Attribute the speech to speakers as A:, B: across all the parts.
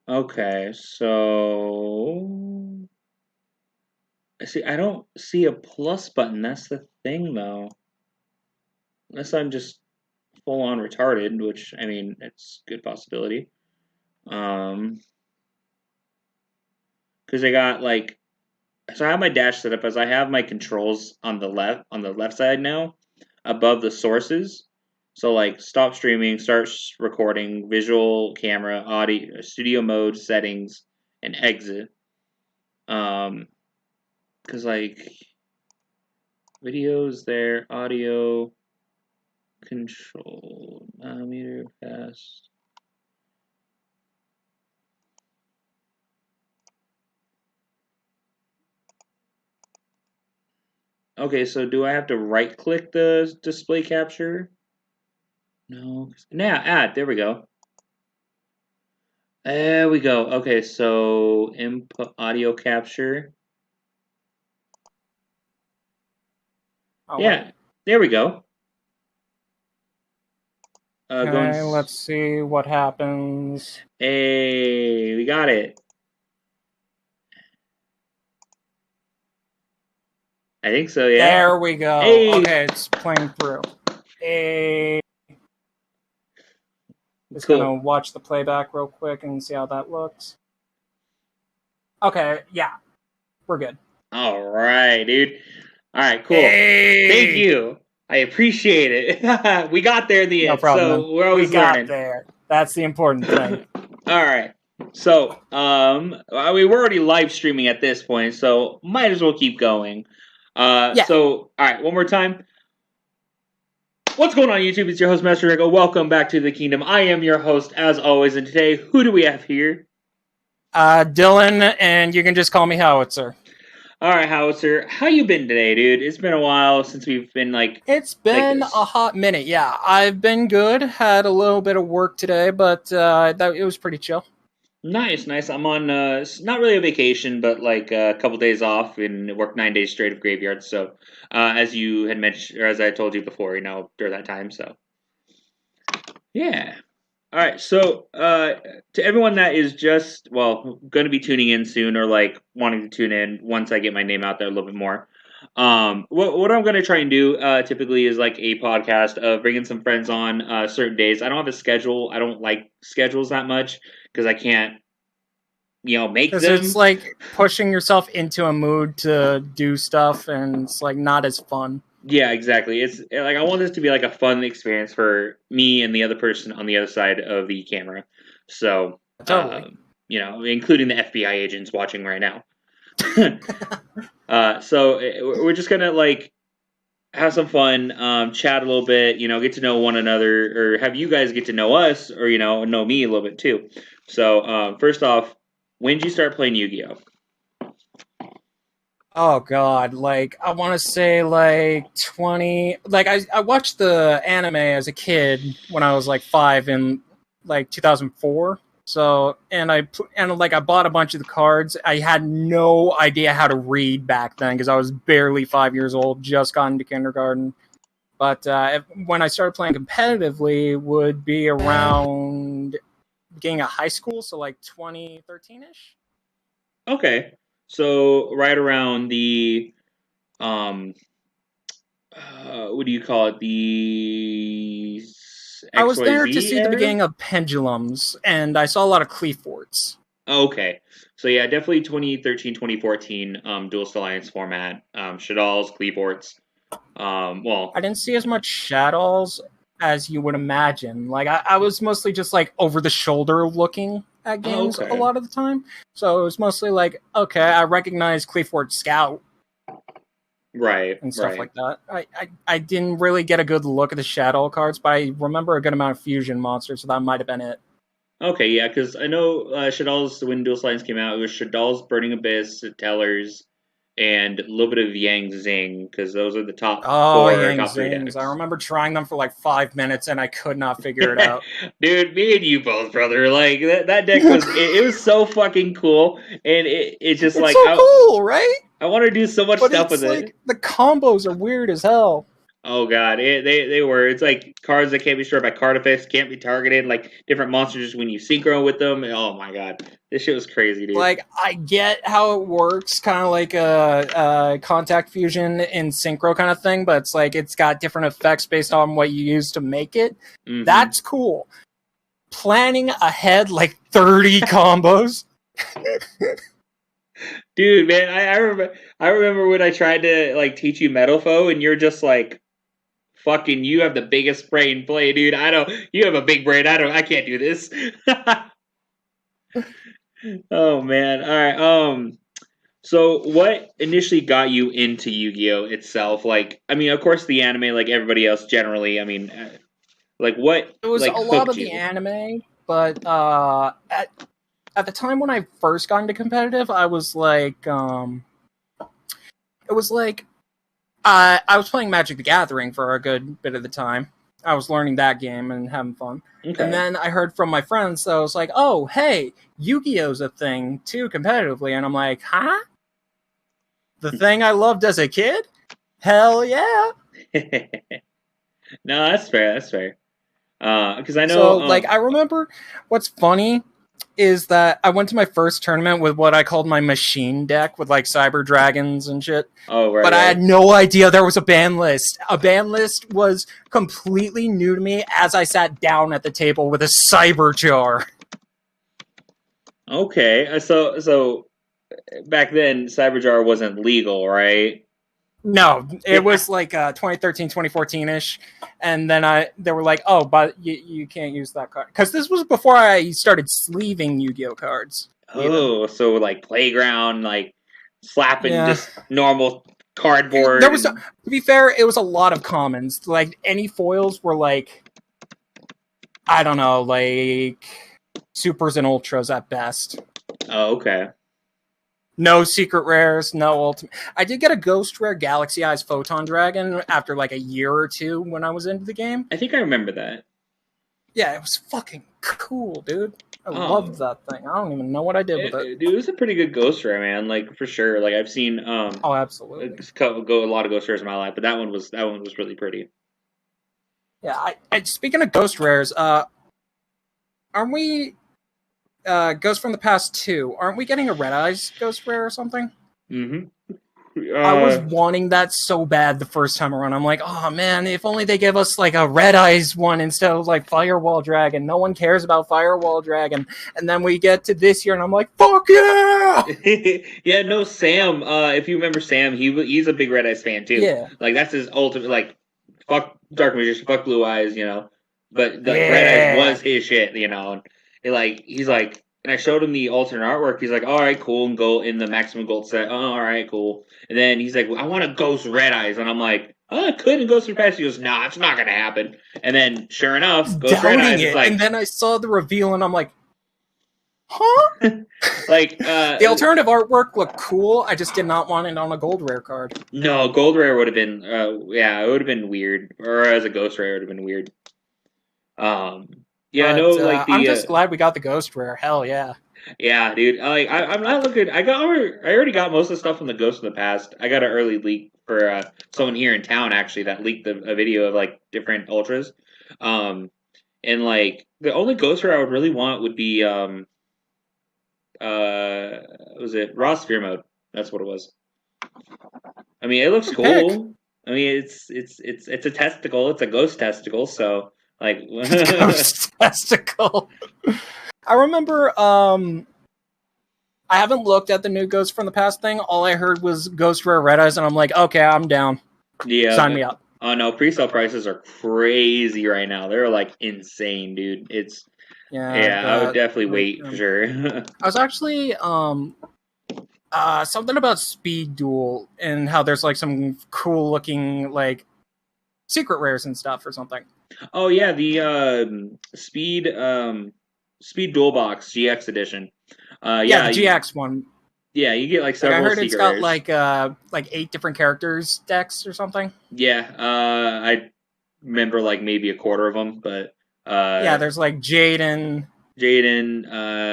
A: Okay, so see, I don't see a plus button. That's the thing, though. Unless I'm just full on retarded, which I mean, it's a good possibility. Um, because I got like, so I have my dash set up as I have my controls on the left side now, above the sources. So like, stop streaming, start recording, visual, camera, audio, studio mode, settings, and exit. Um, because like videos there, audio, control, meter, fast. Okay, so do I have to right click the display capture? No. Nah, there we go. There we go. Okay, so input audio capture.
B: Oh, wait.
A: Yeah, there we go. Going.
B: Okay, let's see what happens.
A: Hey, we got it. I think so. Yeah.
B: There we go.
A: Hey.
B: Okay, it's playing through. Hey. Just gonna
A: Cool.
B: watch the playback real quick and see how that looks. Okay, yeah, we're good.
A: All right, dude. All right, cool. Thank
B: Hey!
A: you. I appreciate it. We got there in the
B: No
A: end,
B: problem, man.
A: so we're
B: We
A: always
B: got
A: learning.
B: there. That's the important thing.
A: All right. So, I mean, we're already live streaming at this point, so might as well keep going.
B: Yeah.
A: So, all right, one more time. What's going on, YouTube? It's your host, Master Rico. Welcome back to the kingdom. I am your host, as always, and today, who do we have here?
B: Dylan, and you can just call me Howitzer.
A: All right, Howitzer, how you been today, dude? It's been a while since we've been
B: It's
A: like
B: been
A: this.
B: a hot minute. Yeah, I've been good. Had a little bit of work today, but it was pretty chill.
A: Nice, nice. I'm on not really a vacation, but like a couple days off and work 9 days straight of graveyard. So, as you had mentioned, or as I told you before, during that time. So, yeah. All right. So, to everyone that is just going to be tuning in soon, or like wanting to tune in once I get my name out there a little bit more. What I'm going to try and do typically is like a podcast of bringing some friends on certain days. I don't have a schedule. I don't like schedules that much because I can't make
B: Because it's
A: them.
B: like pushing yourself into a mood to do stuff, and it's like not as fun.
A: Yeah, exactly. It's like I want this to be like a fun experience for me and the other person on the other side of the camera. So,
B: Totally.
A: including the FBI agents watching right now. So we're just gonna like have some fun, chat a little bit, get to know one another, or have you guys get to know us, or know me a little bit too. So, first off, when did you start playing Yu-Gi-Oh?
B: Oh god, like I want to say like 20, like I watched the anime as a kid when I was like 5 in like 2004. So, and like I bought a bunch of the cards. I had no idea how to read back then because I was barely 5 years old, just got into kindergarten. But when I started playing competitively would be around beginning of high school, so like 2013ish.
A: Okay, so right around the um what do you call it? The
B: I was there to
A: XYZ
B: see the
A: era?
B: beginning of Pendulums, and I saw a lot of Cleeforts.
A: Okay. So yeah, definitely 2013, 2014 Duelist Alliance format. Shadal's, Kleeports.
B: I didn't see as much Shadows as you would imagine. Like, I was mostly just, like, over-the-shoulder looking at
A: oh,
B: games a
A: okay.
B: lot of the time. So it was mostly like, okay, I recognize Cleefort Scout
A: Right,
B: and stuff
A: right.
B: like that. I didn't really get a good look at the Shadow cards, but I remember a good amount of Fusion monsters, so that might have been it.
A: Okay, yeah, because I know Shadal's when Duelist Alliance came out, it was Shadal's Burning Abyss, Tellers, and a little bit of Yang Zing, because those are the top
B: Oh,
A: four or
B: Yang
A: top three
B: Zings. I
A: decks.
B: remember trying them for like 5 minutes and I could not figure it out.
A: Dude, me and you both, brother. Like that deck it was so fucking cool, and it's just
B: It's
A: like
B: so cool, right?
A: I want to do so much
B: But
A: stuff
B: it's
A: with it.
B: like the combos are weird as hell.
A: Oh god, they were. It's like cards that can't be stored by card effects, can't be targeted. Like different monsters when you synchro with them. Oh my god, This shit was crazy, dude.
B: Like, I get how it works, kind of like a contact fusion in synchro kind of thing, but it's like it's got different effects based on what you use to make it.
A: Mm-hmm.
B: That's cool. Planning ahead like 30 combos.
A: Dude, man, I remember when I tried to like teach you Metal Foe, and you're just like, fucking, you have the biggest brain play, dude. I don't. You have a big brain. I can't do this. Oh man. All right. So, what initially got you into Yu-Gi-Oh itself? Like, I mean, of course, the anime, like everybody else, generally. I mean, like, what
B: It was a
A: like
B: lot
A: hooked
B: of the
A: you?
B: anime, but at the time when I first got into competitive, I was like, it was like I was playing Magic the Gathering for a good bit of the time. I was learning that game and having fun. And
A: Okay.
B: then I heard from my friends that I was like, oh, hey, Yu-Gi-Oh's a thing too competitively. And I'm like, huh? The thing I loved as a kid? Hell yeah.
A: No, that's fair. That's fair. Because I know.
B: So, like, I remember what's funny is that I went to my first tournament with what I called my machine deck with like cyber dragons and shit.
A: Oh, right,
B: But I
A: right.
B: had no idea there was a ban list. A ban list was completely new to me as I sat down at the table with a cyber jar.
A: Okay. So back then, Cyberjar wasn't legal, right?
B: No, it
A: Yeah.
B: was like 2013, 2014-ish. And then they were like, oh, but you can't use that card. Because this was before I started sleeving Yu-Gi-Oh cards, even.
A: Oh, so like playground, like slapping
B: Yeah.
A: just normal
B: There
A: cardboard
B: was, to
A: and
B: be fair, it was a lot of commons. Like, any foils were like, I don't know, like supers and ultras at best.
A: oh, okay.
B: No secret rares, no ultimate. I did get a ghost rare Galaxy Eyes Photon Dragon after like a year or two when I was into the game.
A: I think I remember that.
B: Yeah, it was fucking cool, dude. I loved
A: Oh,
B: that thing. I don't even know what I did with it.
A: dude, it was a pretty good Ghost Rare, man. Like for sure. Like I've seen
B: Oh, absolutely.
A: go a lot of Ghost Rares in my life, but that one was really pretty.
B: Yeah, speaking of ghost rares, aren't we Ghost from the Past 2? Aren't we getting a Red Eyes ghost rare or something?
A: Mm-hmm.
B: I was wanting that so bad the first time around. I'm like, oh man, if only they give us like a Red Eyes one instead of like Firewall Dragon. No one cares about Firewall Dragon. And then we get to this year and I'm like, fuck yeah!
A: Yeah, no, Sam. If you remember Sam, he's a big Red Eyes fan too.
B: Yeah.
A: Like that's his ultimate. Like fuck Dark Magician, fuck Blue Eyes, But like Red Eyes
B: Yeah.
A: was his shit, And he's like, and I showed him the alternate artwork. He's like, all right, cool, and go in the maximum gold set. Oh, all right, cool. And then he's like, well, I want to Ghost Red Eyes, and I'm like, oh, I could and Ghost Red Eyes. He goes, nah, it's not gonna happen. And then sure enough, Ghost Red
B: Doubting
A: Eyes is
B: it. And
A: like,
B: then I saw the reveal and I'm like, huh?
A: like
B: The alternative artwork looked cool. I just did not want it on a gold rare card.
A: no, gold rare would have been, yeah, it would have been weird, or as a ghost rare, it would have been weird. Um, yeah, I know,
B: But
A: like
B: I'm just glad we got the ghost rare. Hell yeah.
A: yeah, dude, I'm not looking. I already got most of the stuff from the Ghost in the Past. I got an early leak for someone here in town actually that leaked a video of like different ultras, and like the only ghost rare I would really want would be was it Raw Sphere Mode? That's what it was. I mean, it looks
B: Good pick.
A: cool. I mean, it's a testicle. It's a ghost testicle. So like,
B: Ghost testicle. I remember I haven't looked at the new Ghost from the Past thing. All I heard was Ghost Rare Red Eyes, and I'm like, okay, I'm down. Sign
A: yeah.
B: me up.
A: Oh no, pre-sale prices are crazy right now. They're like insane, dude.
B: Yeah,
A: Yeah, I would definitely wait for sure.
B: I was actually something about Speed Duel and how there's like some cool looking like secret rares and stuff or something.
A: Oh yeah, the Speed Dual Box GX edition.
B: Yeah,
A: Yeah,
B: the GX one.
A: yeah, you get like
B: Like I
A: several
B: heard it's
A: secret
B: got
A: rares.
B: like 8 different characters decks or something.
A: Yeah, I remember like maybe a quarter of them, but
B: Yeah, there's like Jaden,
A: Jaden,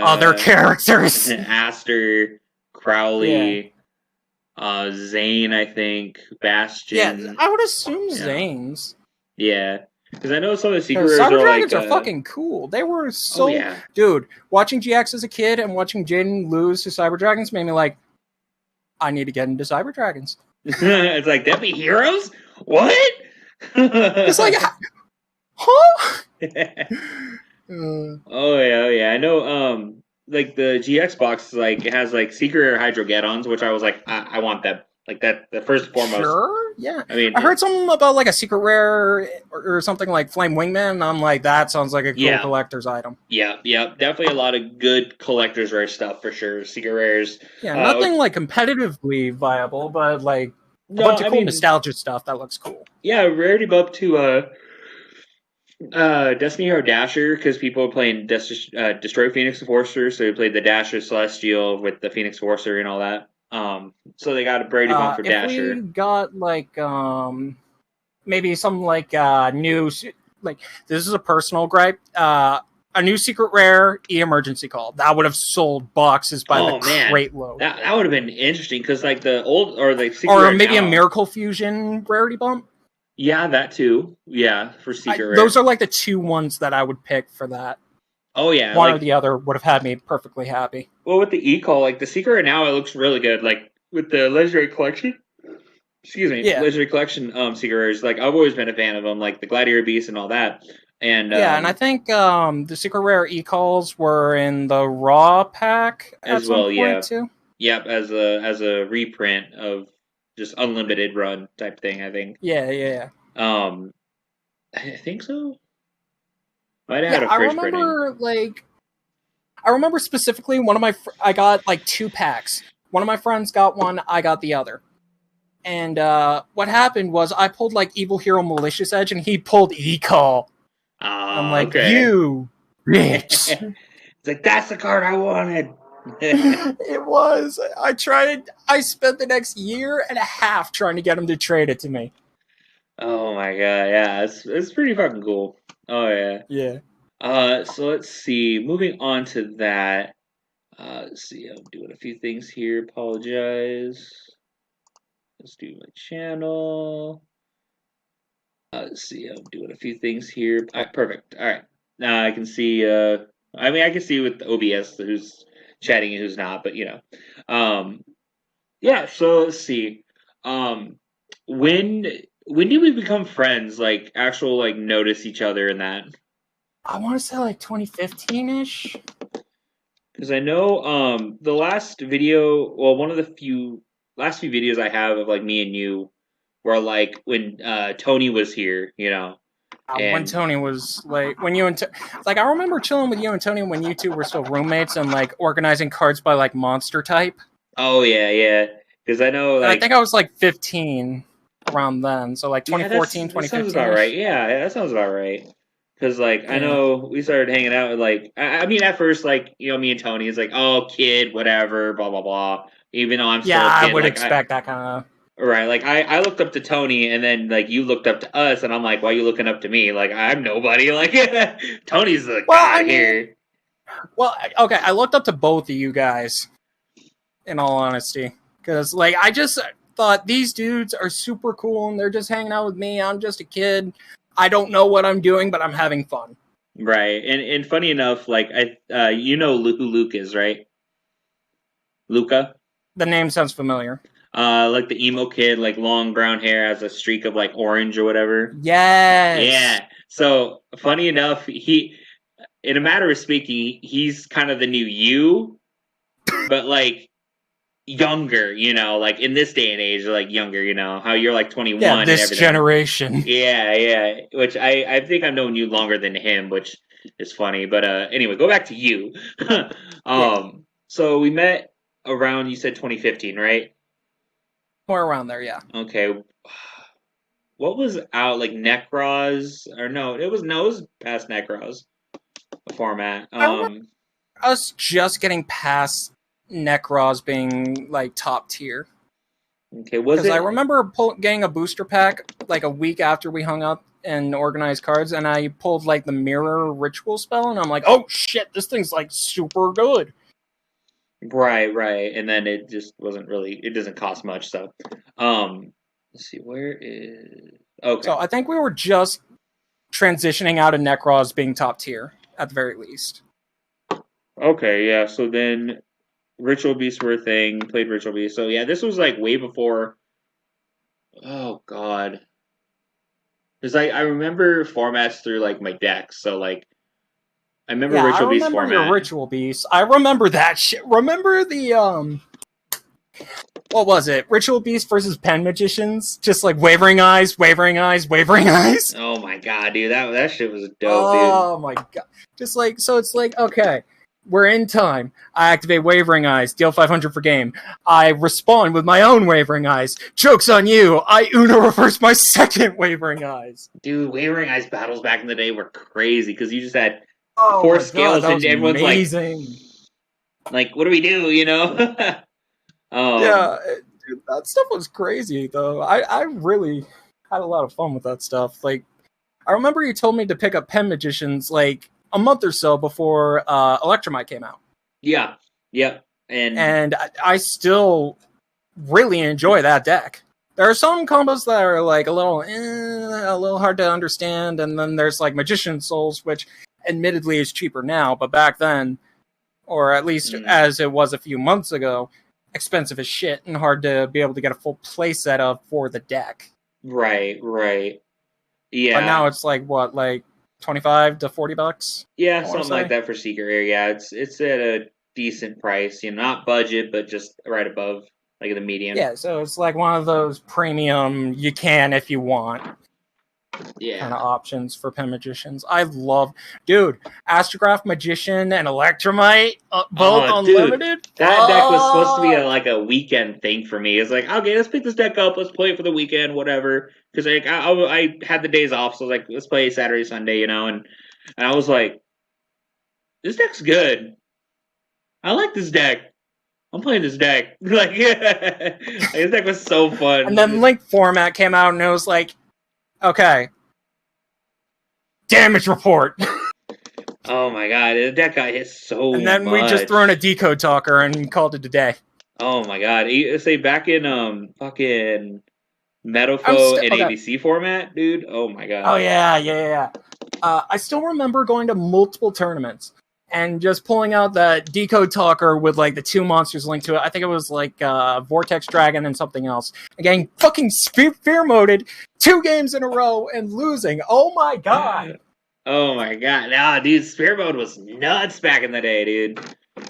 B: other characters.
A: Aster,
B: Yeah.
A: Crowley, Zane, I think,
B: Yeah,
A: Bastion.
B: I would assume
A: Yeah,
B: Zane's.
A: yeah. Because I know some of the secret
B: Because
A: rares
B: Cyber
A: are like,
B: Dragons are fucking cool. They were
A: oh
B: so...
A: yeah,
B: Dude, watching GX as a kid and watching Jaden lose to Cyber Dragons made me like, I need to get into Cyber Dragons.
A: it's like that be heroes. What?
B: It's like, huh?
A: Oh yeah, oh yeah. I know. Like the GX box, like it has like secret rare Hydrogeddons, which I was like, I want that. Like that. The first and foremost.
B: Sure, yeah.
A: I mean,
B: I heard something about like a secret rare or something like Flame Wingman, and I'm like, that sounds like a cool
A: yeah,
B: collector's item.
A: yeah, yeah. Definitely a lot of good collector's rare stuff for sure. Secret rares.
B: Yeah, nothing like competitively viable, but like a
A: No,
B: bunch of
A: I
B: cool
A: mean,
B: nostalgia stuff that looks cool.
A: yeah, rarity bump to Destiny Hero Dasher because people are playing Destroy Phoenix Enforcer, so they played the Dasher Celestial with the Phoenix Enforcer and all that. So they got a Brady bump for
B: If we
A: Dasher
B: got like maybe some like new like this is a personal gripe. A new secret rare emergency call that would have sold boxes by the
A: Oh man,
B: crate load,
A: that would have been interesting because like the old or the secret
B: or
A: rare
B: maybe a
A: now.
B: miracle fusion rarity bump.
A: Yeah, that too. Yeah, for secret
B: Those
A: rare.
B: are like the two ones that I would pick for that.
A: Oh yeah,
B: One or
A: like
B: the other would have had me perfectly happy.
A: well with the e call, like the secret rare now it looks really good. Like with the legendary collection. Excuse me,
B: Yeah,
A: legendary collection secret rares. Like I've always been a fan of them, like the Gladiator Beast and all that. And
B: yeah, and I think the secret rare e-calls were in the raw pack at
A: as
B: some
A: well,
B: point
A: yeah,
B: too.
A: yep, as a reprint of just unlimited run type thing. I think.
B: Yeah, yeah,
A: Um, I think so. Might have had
B: yeah.
A: a fridge printing.
B: I remember specifically one of my I got like two packs. One of my friends got one, I got the other. And what happened was I pulled like Evil Hero Malicious Edge, and he pulled E-Call. I'm
A: Ah,
B: like,
A: okay.
B: you bitch.
A: It's like that's the card I wanted.
B: It was. I tried. I spent the next year and a half trying to get him to trade it to me.
A: Oh my god, yeah, it's pretty fucking cool. Oh yeah.
B: Yeah.
A: So let's see. Moving on to that. Let's see. I'm doing a few things here. Apologize. Let's do my channel. Let's see. I'm doing a few things here. Perfect. All right. Now I can see. I mean, I can see with the OBS who's chatting and who's not, but you know. Yeah. So let's see. Um, when when did we become friends? Like actual like notice each other in that.
B: I want to say like 2015 ish.
A: Because I know the last video, well, one of the few last few videos I have of like me and you were like when Tony was here, you know,
B: When
A: and
B: Tony was like, when you and like, I remember chilling with you and Tony when you two were still roommates and like organizing cards by like monster type.
A: oh yeah, yeah, because I know
B: And I
A: like
B: think I was like 15 around then. So like
A: yeah,
B: 2014,
A: that sounds
B: 2015
A: about right.
B: ish.
A: Yeah, that sounds about right. Because like I
B: Yeah.
A: know we started hanging out with like I mean at first like you know me and Tony is like oh kid whatever blah blah blah even though I'm
B: Yeah,
A: still a
B: I
A: kid
B: would
A: like I
B: expect that kind of.
A: right, like I looked up to Tony, and then like you looked up to us, and I'm like, why are you looking up to me? Like I'm nobody. Like Tony's the
B: Well, I
A: god
B: mean,
A: here.
B: well, okay, I looked up to both of you guys, in all honesty. Because, like, I just thought these dudes are super cool and they're just hanging out with me. I'm just a kid. I don't know what I'm doing, but I'm having fun.
A: Right, and funny enough, like you know who Luke is, right? Luca,
B: The name sounds familiar.
A: like the emo kid, like long brown hair, has a streak of like orange or whatever.
B: Yes.
A: Yeah. So funny enough, in a matter of speaking, he's kind of the new you, but like younger, you know, like in this day and age, like younger, you know, how you're like
B: Yeah,
A: 21 and
B: this
A: everything.
B: generation.
A: Yeah, yeah. Which I think I've known you longer than him, which is funny. But anyway, go back to you.
B: Yeah,
A: So we met around you said 2015, right?
B: more around there, yeah.
A: Okay. What was out like Necros or no? It was past Necros format.
B: I remember us just getting past Necros being, like, top tier.
A: Okay, was
B: Because I
A: it
B: remember getting a booster pack like a week after we hung up and organized cards, and I pulled like the mirror ritual spell, and I'm like, oh shit, this thing's like super good.
A: right, right? And then it just wasn't really. It doesn't cost much, so let's see where is
B: So
A: okay.
B: I think we were just transitioning out of Necros being top tier at the very least.
A: Okay, yeah. So then Ritual Beasts were a thing. Played Ritual Beasts. So yeah, this was like way before. Oh God, because I remember formats through like my decks. So like I remember
B: Yeah, I
A: Ritual Beast
B: remember your
A: format.
B: Ritual Beast. I remember that shit. Remember the what was it? Ritual Beast versus Pen Magicians? Just like wavering eyes, wavering eyes, wavering eyes.
A: Oh my God, dude, that shit was dope, dude.
B: Oh my god. Just like, so it's like, okay, we're in time. I activate Wavering Eyes, deal 500 for game. I respond with my own Wavering Eyes. Joke's on you. I Uno reverse my second Wavering Eyes.
A: Dude, Wavering Eyes battles back in the day were crazy because you just had
B: Oh
A: four
B: my god,
A: scales
B: that
A: and
B: was
A: everyone's
B: amazing.
A: like, what do we do? You know?
B: Yeah, dude, that stuff was crazy, though. I really had a lot of fun with that stuff. Like, I remember you told me to pick up Pen Magicians, like, a month or so before Electromite came out.
A: Yeah, yeah,
B: And I still really enjoy that deck. There are some combos that are like a little hard to understand, and then there's like Magician Souls, which admittedly is cheaper now, but back then, or at least as it was a few months ago, expensive as shit and hard to be able to get a full play set of for the deck.
A: right,
B: But
A: yeah,
B: now it's like what, like $25 to $40?
A: yeah,
B: I want to
A: something like
B: say.
A: that for Secret Rare. Yeah, it's at a decent price. You know, not budget, but just right above, like the median.
B: Yeah, so it's like one of those premium you can if you want
A: Yeah.
B: kind of options for Pen Magicians. I love, dude, Astrograph Magician and Electromite, both unlimited.
A: Dude, that deck was supposed to be like a weekend thing for me. It's like, okay, let's pick this deck up, let's play it for the weekend, whatever. Because like I had the days off, so I was like, let's play Saturday, Sunday, you know. And I was like, this deck's good. I like this deck. I'm playing this deck. Like, yeah, like, this deck was so fun.
B: And then Link format came out, and it was like, okay, damage report.
A: Oh my god, that guy hit so much.
B: And then we just threw in a decode talker and called it a day.
A: Oh my god. Say back in fucking Metafo and ABC format, dude. Oh my god.
B: Oh yeah. I still remember going to multiple tournaments and just pulling out that decode talker with like the two monsters linked to it. I think it was like Vortex Dragon and something else. And getting fucking fear moded 2 games in a row and losing. Oh my god.
A: Oh my god. Nah, dude, Spear Mode was nuts back in the day, dude.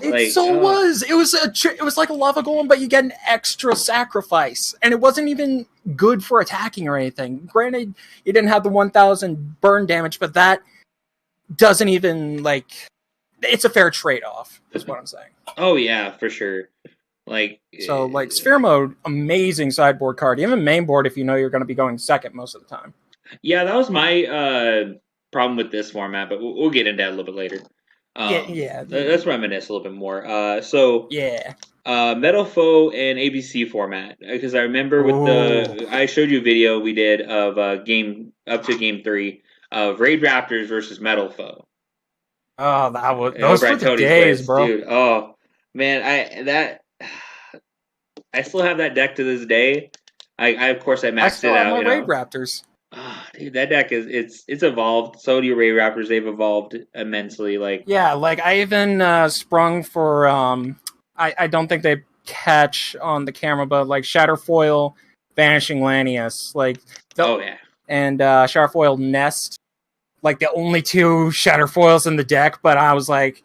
B: It was. It was like a lava golem, but you get an extra sacrifice, and it wasn't even good for attacking or anything. Granted, you didn't have the 1,000 burn damage, but that doesn't even like. It's a fair trade-off, is what I'm saying.
A: Oh yeah, for sure. Like
B: so, like Sphere Mode, amazing sideboard card. Even main board if you know you're going to be going second most of the time.
A: Yeah, that was my problem with this format, but we'll get into that a little bit later. Let's reminisce a little bit more. Metal Foe and ABC format, because I remember with I showed you a video we did of game up to game 3 of Raid Raptors versus Metal Foe.
B: Oh, those were the days, bro.
A: Dude. Oh man, I still have that deck to this day. I of course I maxed it out.
B: My Raid Raptors.
A: Oh, dude, that deck it's evolved. So do your Raid Raptors. They've evolved immensely. Like
B: I even sprung for I don't think they catch on the camera, but like Shatterfoil, Vanishing Lanius, and Shatterfoil Nest, like the only 2 Shatterfoils in the deck. But I was like,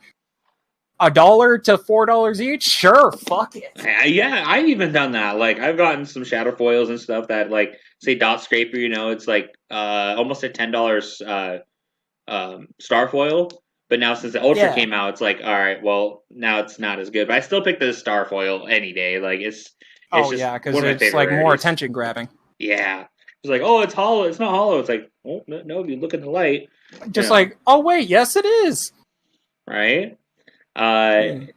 B: $1 to $4 each, sure, fuck it.
A: Yeah, I've even done that. Like I've gotten some Shatterfoils and stuff that like say Dot Scraper, you know, it's like almost a $10 Starfoil. But now since the Ultra came out, it's like, all right, well now it's not as good. But I still pick the Starfoil any day. Like it's just
B: because it's like more attention grabbing.
A: Yeah, it's like, oh, it's hollow. It's not hollow. It's like, oh no, if you look at the light,
B: just like, oh wait, yes it is.
A: Right.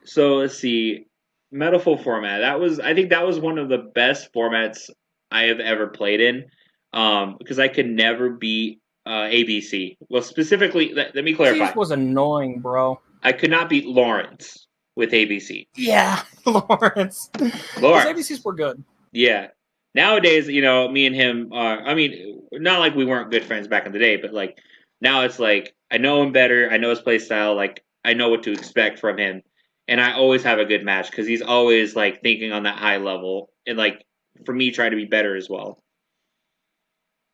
A: So let's see, Metaful format. I think that was one of the best formats I have ever played in. Because I could never beat ABC. Well, specifically, let me clarify.
B: This was annoying, bro.
A: I could not beat Lawrence with ABC.
B: Yeah, Lawrence. ABCs were good.
A: Yeah. Nowadays, you know, me and him are. I mean, not like we weren't good friends back in the day, but like Now it's like I know him better. I know his play style. Like I know what to expect from him, and I always have a good match because he's always like thinking on that high level, and like for me, try to be better as well.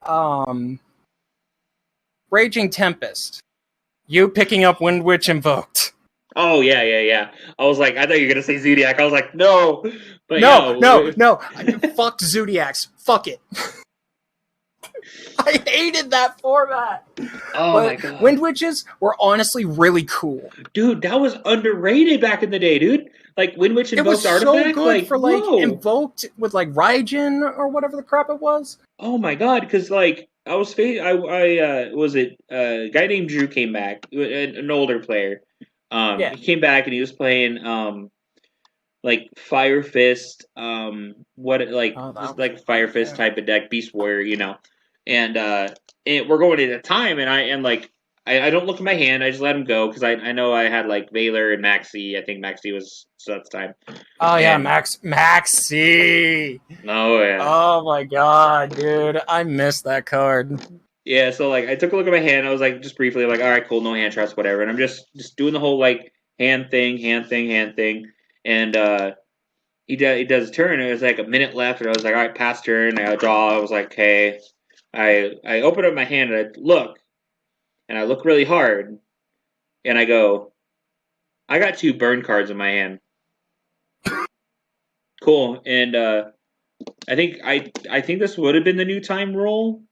B: Um, Raging Tempest. You picking up Wind Witch Invoked.
A: Oh yeah, yeah, yeah. I was like, I thought you were gonna say Zodiac. I was like, no, but yeah.
B: No. Fuck Zodiacs. Fuck it. I hated that format.
A: Oh my
B: But
A: god,
B: Wind Witches were honestly really cool.
A: dude, that was underrated back in the day, dude. Like Wind Witch
B: It was
A: invoked
B: so
A: artifact.
B: good
A: Like
B: for like
A: whoa.
B: invoked with like Raijin or whatever the crap it was.
A: Oh my god, because like I was was it a guy named Drew came back, an older player.
B: Yeah.
A: He came back and he was playing like Fire Fist, what like
B: Oh, that
A: just
B: was
A: like
B: a
A: Fire
B: good
A: Fist
B: game.
A: type of deck, Beast Warrior, and we're going at a time, and I don't look at my hand, I just let him go because I know I had like Valor and Maxi. I think Maxi was so that's time,
B: Oh yeah,
A: and
B: Maxi.
A: oh yeah.
B: Oh my god, dude, I missed that card.
A: Yeah, so like I took a look at my hand. I was like, just briefly, like, all right, cool, no hand traps, whatever. And I'm just doing the whole like hand thing, and he does a turn. And it was like a minute left, and I was like, all right, pass turn. I draw. I was like, okay. I open up my hand and I look really hard, and I go, I got two burn cards in my hand. Cool, and I think this would have been the new time roll.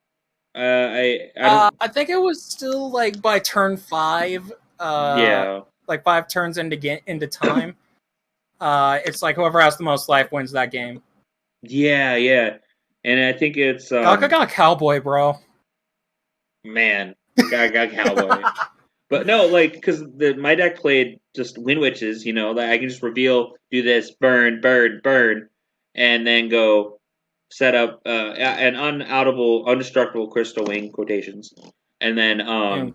A: I don't.
B: I think it was still like by turn 5,
A: Yeah,
B: like 5 turns into time. It's like whoever has the most life wins that game.
A: yeah, and I think it's
B: Gaga got Cowboy, bro.
A: man, got cowboy. But no, like because the my deck played just Wind Witches, like I can just reveal, do this, burn, and then go set up an undestructible crystal wing quotations, and then
B: And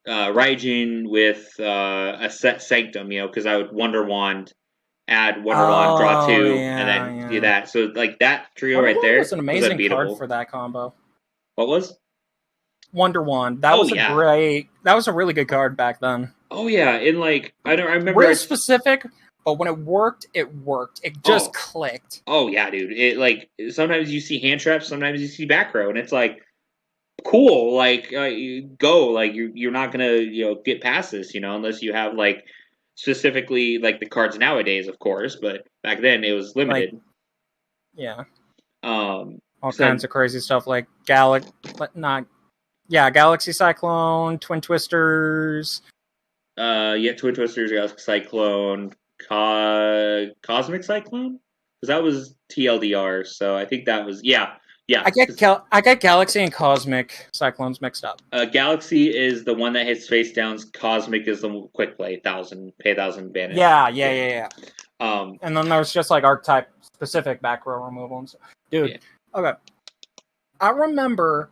A: Raijin with a set sanctum, because I would Wonder Wand, add Wonder Wand, draw
B: oh
A: two, and
B: yeah,
A: then do
B: yeah.
A: that. So like that trio
B: Wonder
A: right
B: Wand was
A: there
B: an
A: was
B: amazing card
A: unbeatable.
B: for that combo.
A: What was?
B: Wonder Wand. That
A: Oh
B: was
A: yeah,
B: that was a really good card back then.
A: oh yeah. In like I don't. I remember.
B: Real specific, but when it worked, it worked. It just
A: Oh,
B: clicked.
A: oh yeah, dude. It like sometimes you see hand traps, sometimes you see back row, and it's like cool. Like you go, like you're not gonna get past this, unless you have like specifically like the cards nowadays, of course. But back then it was
B: Like,
A: limited.
B: yeah,
A: Um,
B: all
A: so
B: kinds of crazy stuff like Galaxy Cyclone, Twin Twisters.
A: yeah, Twin Twisters, Galaxy Cyclone, Cosmic Cyclone, because that was TLDR. So I think that was yeah.
B: I get Galaxy and Cosmic Cyclones mixed up.
A: Galaxy is the one that hits face downs. Cosmic is the quick play, pay 1,000 banish.
B: Yeah.
A: Um,
B: And then there's just like archetype specific back row removal and stuff. Dude,
A: yeah.
B: okay. I remember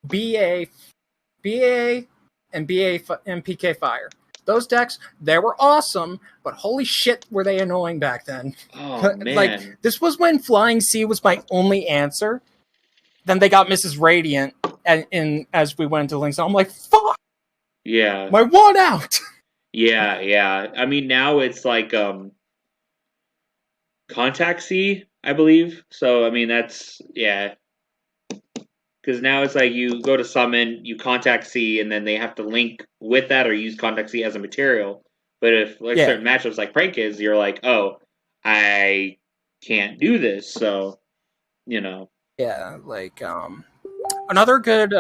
B: BA, BA, and and PK Fire. Those decks, they were awesome, but holy shit, were they annoying back then.
A: Oh
B: Like,
A: man.
B: this was when Flying Sea was my only answer. Then they got Mrs. Radiant as we went into Links. I'm like, fuck,
A: Yeah.
B: my one out.
A: Yeah. I mean, now it's like Contact C, I believe. So I mean, that's yeah. Because now it's like you go to summon, you contact C, and then they have to link with that or use contact C as a material. But if like
B: Yeah,
A: certain matchups like Prank is, you're like, oh, I can't do this. So
B: yeah. Like, another good.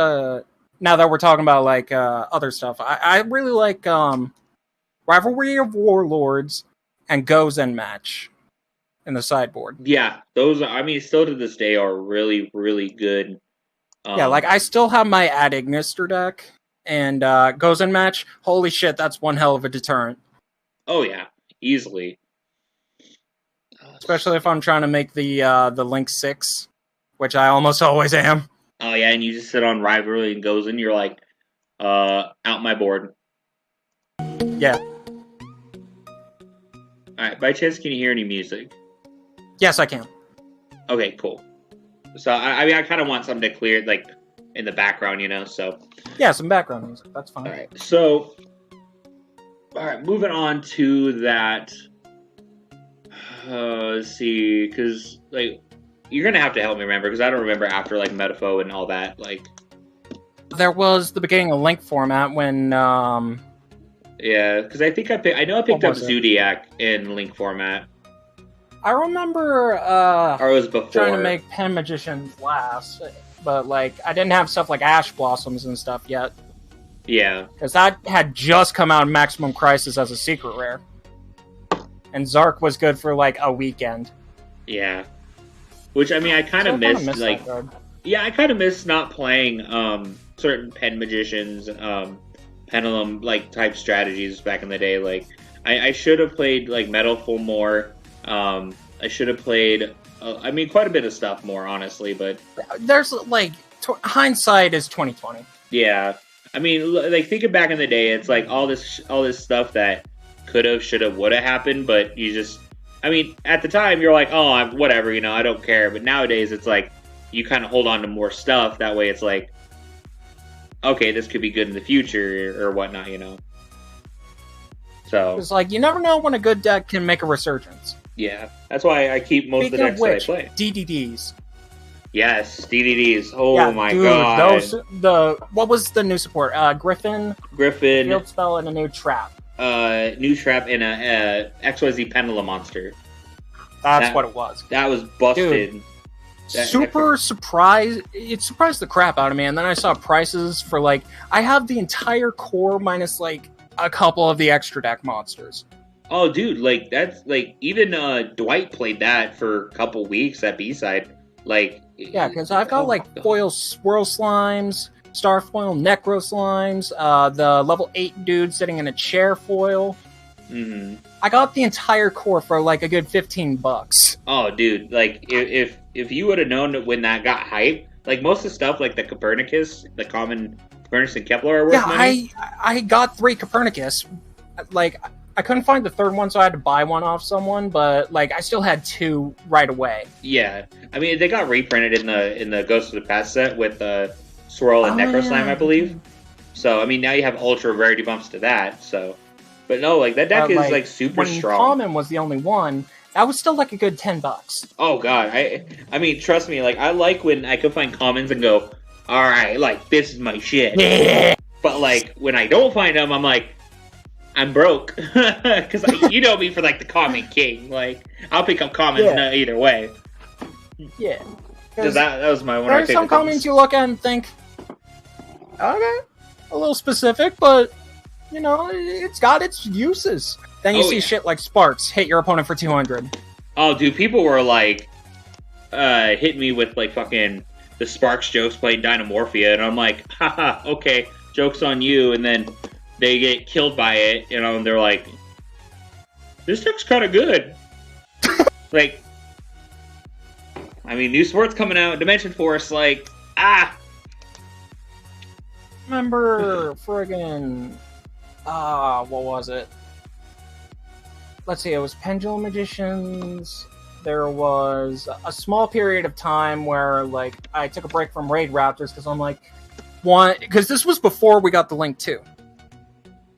B: Now that we're talking about like other stuff, I really like Rivalry of Warlords and Gozen match in the sideboard.
A: yeah, those I mean, still to this day are really really good.
B: Yeah, like
A: Um,
B: I still have my Ad Ignister deck and Gozen match. Holy shit, that's one hell of a deterrent.
A: oh yeah, easily.
B: Especially if I'm trying to make the Link 6, which I almost always am.
A: Oh yeah, and you just sit on rivalry and goes in. You're like, out my board.
B: Yeah.
A: All right. By chance, can you hear any music?
B: Yes, I can.
A: Okay, cool. So I mean, I kind of want something to clear, like, in the background, So
B: Yeah, some background music. That's fine.
A: all right, so all right, moving on to that. Let's see, because like you're gonna have to help me remember because I don't remember after like Metafo and all that. Like
B: There was the beginning of Link format when
A: yeah, because I think I know I picked up Zodiac in Link format.
B: I remember
A: or it was before
B: trying to make Pen Magicians last, but like I didn't have stuff like Ash Blossoms and stuff yet.
A: Yeah,
B: because that had just come out in Maximum Crisis as a secret rare, and Zark was good for like a weekend.
A: Yeah, which I mean I kind of missed like yeah, I kind of miss not playing certain Pen Magicians, Pendulum like type strategies back in the day. Like I should have played like Metalful more. I should have played. I mean, quite a bit of stuff more, honestly. But
B: there's like hindsight is 2020.
A: Yeah, I mean, like thinking back in the day, it's like all this stuff that could have, should have, would have happened, but you just. I mean, at the time, you're like, oh, whatever, I don't care. But nowadays, it's like you kind of hold on to more stuff. That way, it's like, okay, this could be good in the future or whatnot, So
B: it's like you never know when a good deck can make a resurgence.
A: Yeah, that's why I keep most of the decks that I play.
B: DDDs.
A: Yes, DDDs. Oh yeah, my god!
B: What was the new support? Griffin, Field Spell, and a new trap.
A: New trap and a XYZ Pendulum monster.
B: That's what it was.
A: That was busted.
B: Dude. Super surprised. It surprised the crap out of me. And then I saw prices for like I have the entire core minus like a couple of the extra deck monsters.
A: Oh, dude, like that's like even Dwight played that for a couple weeks at B-side. Like
B: yeah, because I've got like foil swirl slimes, starfoil necro slimes, the level 8 dude sitting in a chair foil.
A: Mm-hmm.
B: I got the entire core for like a good $15.
A: Oh, dude, like if you would have known when that got hyped, like most of the stuff like the Copernicus, the common Copernicus and Kepler are worth money.
B: I got 3 Copernicus. Like I couldn't find the third one, so I had to buy one off someone. But like I still had 2 right away.
A: Yeah, I mean they got reprinted in the Ghost of the Past set with Swirl and Necro Slime, I believe. So I mean now you have ultra rarity bumps to that. So, but no, like that deck is like super strong.
B: Common was the only one. That was still like a good $10.
A: Oh god, I mean trust me, like I like when I can find commons and go, all right, like this is my shit.
B: Yeah.
A: But like when I don't find them, I'm like, I'm broke because you know me for like the common king. Like I'll pick up commons either way.
B: Yeah,
A: because that was my one.
B: There's some commons you look at and think, okay, a little specific, but it's got its uses. Then you see shit like Sparks hit your opponent for 200.
A: Oh, dude, people were like hitting me with like fucking the Sparks jokes playing Dynamorphia, and I'm like, haha, okay, joke's on you, and then they get killed by it, and they're like, this deck's kind of good. Like, I mean, new sports coming out, Dimension Force, like,
B: Remember friggin', what was it? Let's see, it was Pendulum Magicians. There was a small period of time where, like, I took a break from Raid Raptors because I'm like, because this was before we got the Link 2.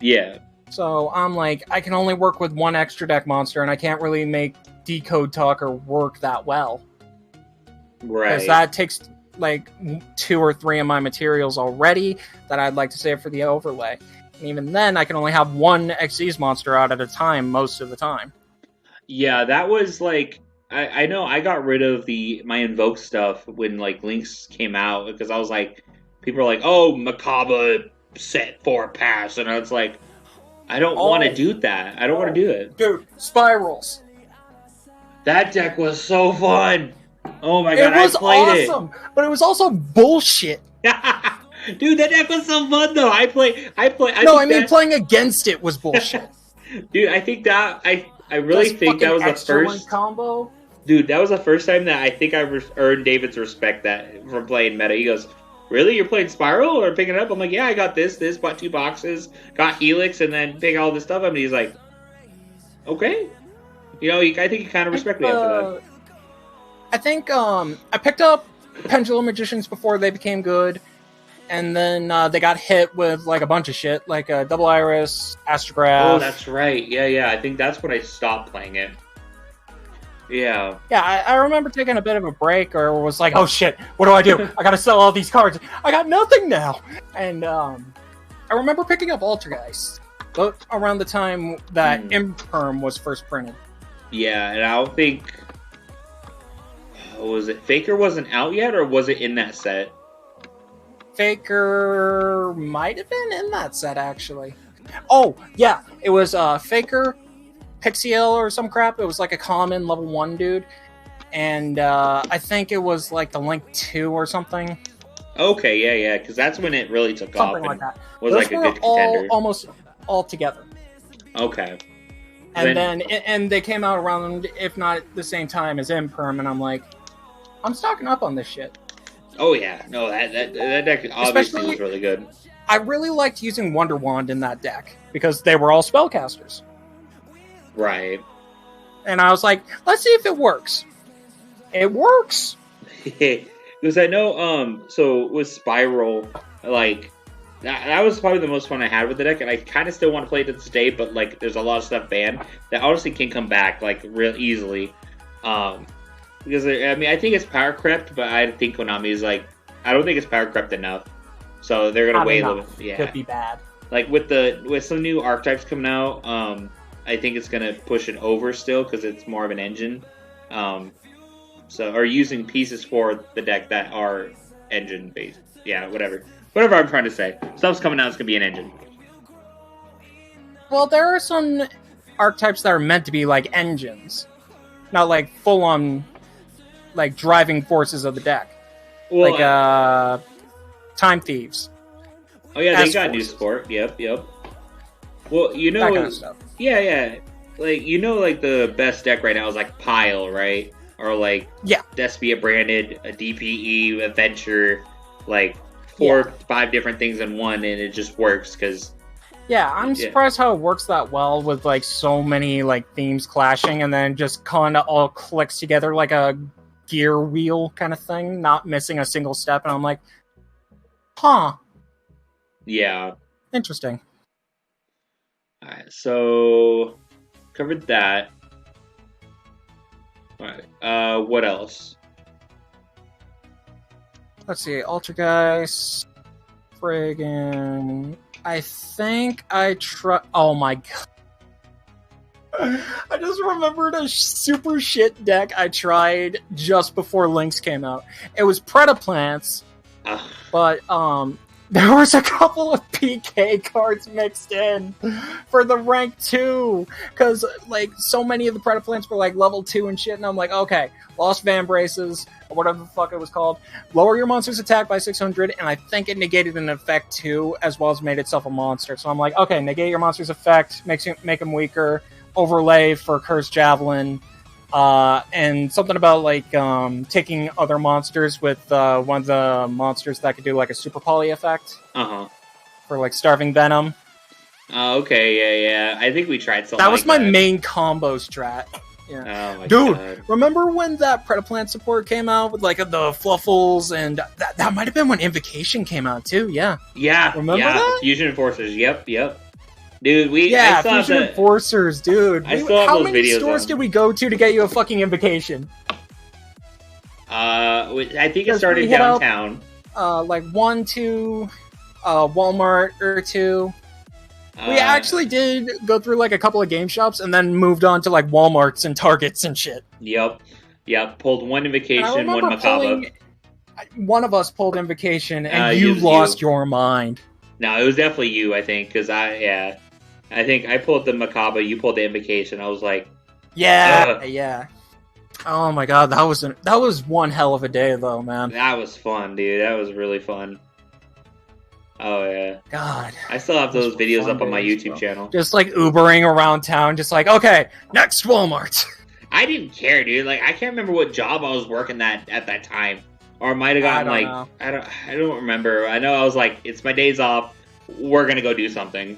A: Yeah.
B: So I'm like, I can only work with 1 extra deck monster, and I can't really make Decode Talker work that well.
A: Right.
B: Because that takes, like, 2 or 3 of my materials already that I'd like to save for the overlay. And even then, I can only have 1 Xyz monster out at a time most of the time.
A: Yeah, that was, like... I know I got rid of my Invoke stuff when, like, Links came out, because I was like... People are like, oh, Macabre set 4 pass, and I was like, I don't want to do that. I don't want to do it.
B: Dude, Spirals.
A: That deck was so fun. Oh my god,
B: I played
A: awesome,
B: but it was also bullshit.
A: Dude, that deck was so fun though. Playing
B: against it was bullshit.
A: Dude, I think that I really think that was the first
B: combo.
A: Dude, that was the first time that I think I earned David's respect from playing meta. He goes, really? You're playing Spiral or picking it up? I'm like, yeah, I got this, bought 2 boxes, got Helix, and then pick all this stuff up. And he's like, okay. I think he kind of respected me after that.
B: I think I picked up Pendulum Magicians before they became good. and then they got hit with like a bunch of shit, like Double Iris,
A: Oh,
B: Astrograph.
A: that's right. Yeah, yeah. I think that's when I stopped playing it. Yeah.
B: Yeah, I remember taking a bit of a break, or was like, oh shit, what do I do? I gotta sell all these cards. I got nothing now. And I remember picking up Altergeist, but around the time that Imperm was first printed.
A: Yeah, and I don't think was it Faker wasn't out yet, or was it in that set?
B: Faker might have been in that set, actually. Oh, yeah, it was Faker, Pixiel, or some crap. It was like a common level 1 dude. And I think it was like the Link 2 or something.
A: Okay, yeah, yeah, because that's when it really took off.
B: Something like that.
A: Was
B: Those
A: like a
B: were
A: good contender.
B: almost all together.
A: Okay.
B: And then they came out around, if not at the same time as Imperm, and I'm like, I'm stocking up on this shit.
A: Oh yeah, no, that deck obviously was really good.
B: I really liked using Wonder Wand in that deck because they were all spellcasters.
A: Right.
B: And I was like, let's see if it works. It works.
A: Because I know, so with Spiral, like that was probably the most fun I had with the deck, and I kind of still want to play it to this day. But like, there's a lot of stuff banned that honestly can come back like real easily. Because I mean, I think it's power crept, but I think Konami is like, I don't think it's power crept enough. So they're gonna wait a little bit. Yeah,
B: could be bad.
A: Like with some new archetypes coming out, I think it's gonna push it over still because it's more of an engine. Or using pieces for the deck that are engine based. Yeah, whatever I'm trying to say. Stuff's coming out. It's gonna be an engine.
B: Well, there are some archetypes that are meant to be like engines, not like full on like driving forces of the deck. Well, like Time Thieves.
A: Oh yeah, they got new support. Yep. Well, you know,
B: that kind of stuff.
A: Yeah. Like, you know, like the best deck right now is like Pile, right? Or like Despia branded, a DPE, Adventure, like 4-5 different things in one, and it just works because.
B: Yeah, I'm surprised how it works that well with like so many like themes clashing, and then just kind of all clicks together like a gear wheel kind of thing, not missing a single step. And I'm like, huh.
A: Yeah.
B: Interesting.
A: All right, so covered that. All right. What else?
B: Let's see. Altergeist. Friggin'. I think I oh my god. I just remembered a super shit deck I tried just before Lynx came out. It was Predaplants, but there was a couple of PK cards mixed in for the rank 2, because like so many of the Predaplants were like level 2 and shit, and I'm like, okay, Lost Van Braces, or whatever the fuck it was called, lower your monster's attack by 600, and I think it negated an effect too, as well as made itself a monster. So I'm like, okay, negate your monster's effect, make him weaker, overlay for Cursed Javelin, and something about like taking other monsters with one of the monsters that could do like a super poly effect. For like Starving Venom.
A: Okay, yeah. I think we tried something.
B: That was my main combo strat. Yeah.
A: Oh my
B: Dude,
A: god.
B: remember when that Predaplant support came out with like the Fluffles, and that might have been when Invocation came out too, yeah.
A: Yeah,
B: remember that?
A: Fusion Enforcers, yep. Dude,
B: Fusion Enforcers, dude.
A: I still have
B: how
A: those
B: many
A: videos
B: stores did we go to get you a fucking Invocation?
A: I think it started downtown.
B: Like 1, 2, Walmart or 2. We actually did go through like a couple of game shops and then moved on to like Walmarts and Targets and shit.
A: Yep. Pulled one Invocation, one Macabre.
B: One of us pulled Invocation and you lost your mind.
A: No, it was definitely you, I think, because I think I pulled the Macabre, you pulled the Invocation. I was like,
B: yeah. Oh my god, that was one hell of a day though, man.
A: That was fun, dude. That was really fun. Oh yeah.
B: God.
A: I still have those videos up on my YouTube channel.
B: Just like Ubering around town, just like, okay, next Walmart.
A: I didn't care, dude. Like, I can't remember what job I was working at that time. Or I might have gotten I don't remember. I know I was like, it's my days off. We're gonna go do something.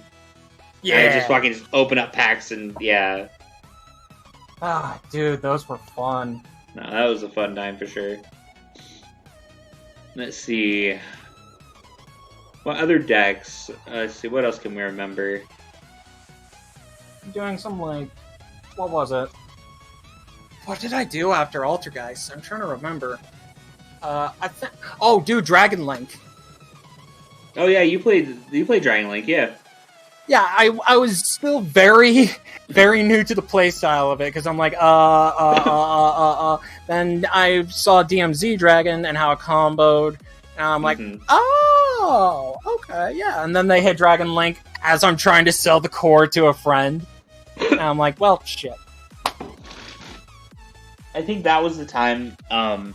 A: Yeah. And I just fucking open up packs and yeah.
B: Ah, dude, those were fun.
A: No, that was a fun time for sure. Let's see. What other decks? Let's see, what else can we remember?
B: Doing some like, what was it? What did I do after Altergeist? I'm trying to remember. I think. Oh, dude, Dragon Link.
A: Oh yeah, you played Dragon Link, yeah.
B: Yeah, I was still very, very new to the playstyle of it because I'm like, Then I saw DMZ Dragon and how it comboed, and I'm like, oh, okay, yeah. And then they hit Dragon Link as I'm trying to sell the core to a friend, and I'm like, well, shit.
A: I think that was the time I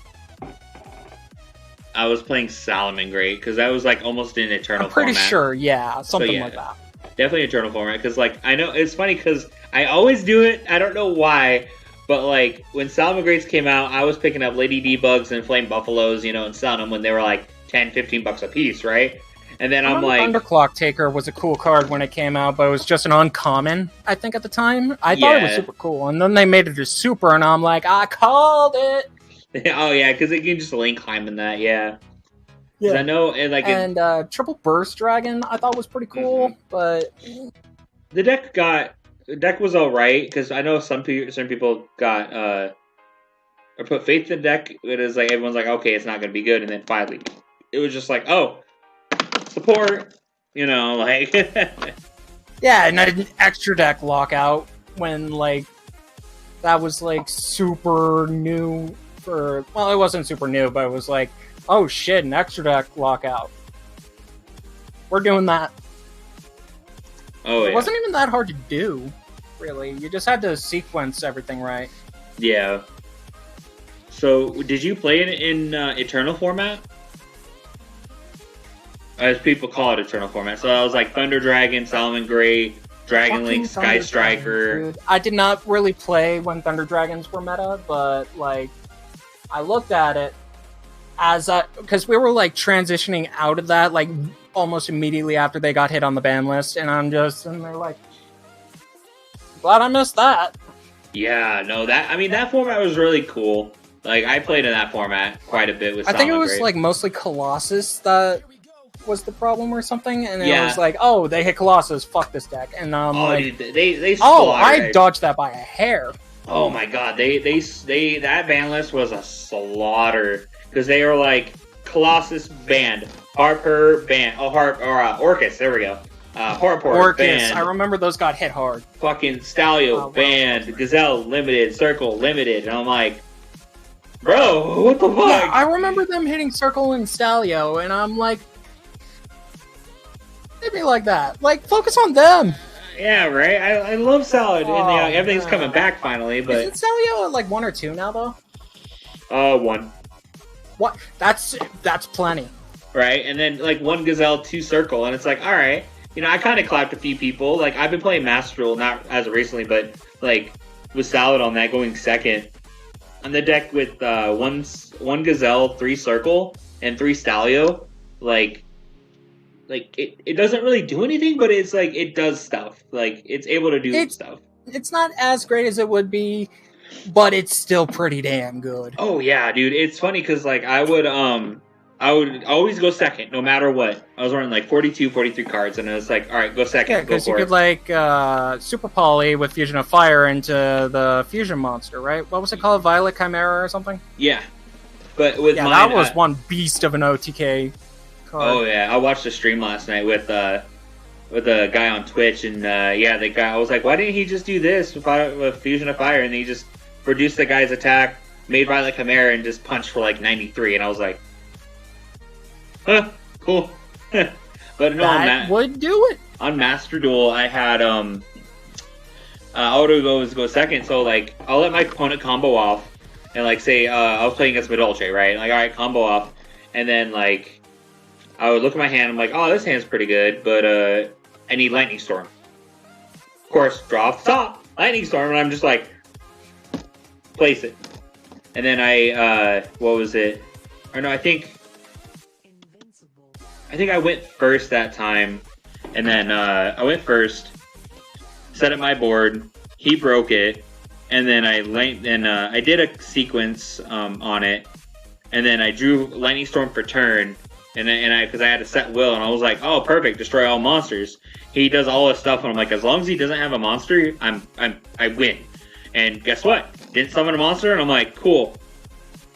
A: was playing Salamangreat because that was like almost an eternal
B: I'm pretty
A: format.
B: sure, yeah, something like that.
A: Definitely eternal format because like I know it's funny because I always do it. I don't know why, but like when Salamangreats came out, I was picking up Lady Debugs and Flame Buffaloes, you know, and selling them when they were like 10, 15 bucks a piece, right? And then I'm like,
B: Thunderclock Taker was a cool card when it came out, but it was just an uncommon, I think, at the time. I thought it was super cool, and then they made it a super, and I'm like, I called it!
A: Oh yeah, because it can just link climb in that, yeah.
B: Yeah,
A: I know, and
B: Triple Burst Dragon I thought was pretty cool, but
A: the deck was all right because I know certain people got or put faith in the deck. It is like everyone's like, okay, it's not going to be good, and then finally, it was just like, oh, support, you know, like
B: yeah, and an extra deck lockout when like that was like super new for. Well, it wasn't super new, but it was like, oh shit, an extra deck lockout. We're doing that.
A: Oh, yeah.
B: It wasn't even that hard to do, really. You just had to sequence everything right.
A: Yeah. So, did you play it in Eternal format? As people call it, Eternal format. So, I was like Thunder Dragon, Salamangreat, Dragon Link, Sky Striker.
B: I did not really play when Thunder Dragons were meta, but like, I looked at it as because we were like transitioning out of that like almost immediately after they got hit on the ban list, and they're like, glad I missed that.
A: Yeah, no, that format was really cool. Like I played in that format quite a bit with.
B: I think it was like mostly Colossus that was the problem or something, and it was like, oh, they hit Colossus, fuck this deck, and
A: dude, they
B: I dodged that by a hair.
A: Oh my god, they that ban list was a slaughter. Because they are like Colossus banned, Harper banned, Orcus. There we go. Harper banned.
B: I remember those got hit hard.
A: Fucking Stalio banned, Gazelle limited, Circle limited, and I'm like, bro, what the fuck?
B: Yeah, I remember them hitting Circle and Stalio, and I'm like, maybe like that. Like, focus on them.
A: Yeah, right. I love Salad, and everything's coming back finally. But
B: isn't Stalio at like 1 or 2 now though?
A: 1.
B: What? That's plenty.
A: Right? And then, like, 1 Gazelle, 2 Circle, and it's like, alright. You know, I kind of clapped a few people. Like, I've been playing Master Duel, not as of recently, but, like, with Salad on that going second. On the deck with 1 Gazelle, 3 Circle, and 3 Stalio, like it doesn't really do anything, but it's, like, it does stuff. Like, it's able to do stuff.
B: It's not as great as it would be, but it's still pretty damn good.
A: Oh yeah, dude. It's funny because like I would always go second no matter what. I was running like 42, 43 cards, and it was like, all right, go second.
B: Yeah, because you could like Super Poly with Fusion of Fire into the Fusion monster, right? What was it called? Violet Chimera or something?
A: Yeah. But with mine,
B: that was one beast of an OTK card.
A: Oh yeah, I watched a stream last night with a guy on Twitch, and the guy, I was like, why didn't he just do this with Fusion of Fire, and he just reduced the guy's attack, made Violet Chimera, and just punched for like 93, and I was like, huh, cool. But no,
B: that would do it.
A: On Master Duel, I had auto go second, so like I'll let my opponent combo off, and like say I was playing against Madolche, right? Like, all right, combo off, and then like I would look at my hand, I'm like, oh, this hand's pretty good, but I need Lightning Storm. Of course, draw off the top, Lightning Storm, and I'm just like, place it. And then what was it? Or no, I think I went first that time, and then I went first, set up my board, he broke it, and then I did a sequence on it, and then I drew Lightning Storm for turn, because I had to set Will, and I was like, oh, perfect, destroy all monsters. He does all his stuff, and I'm like, as long as he doesn't have a monster, I win. And guess what? Didn't summon a monster, and I'm like, cool.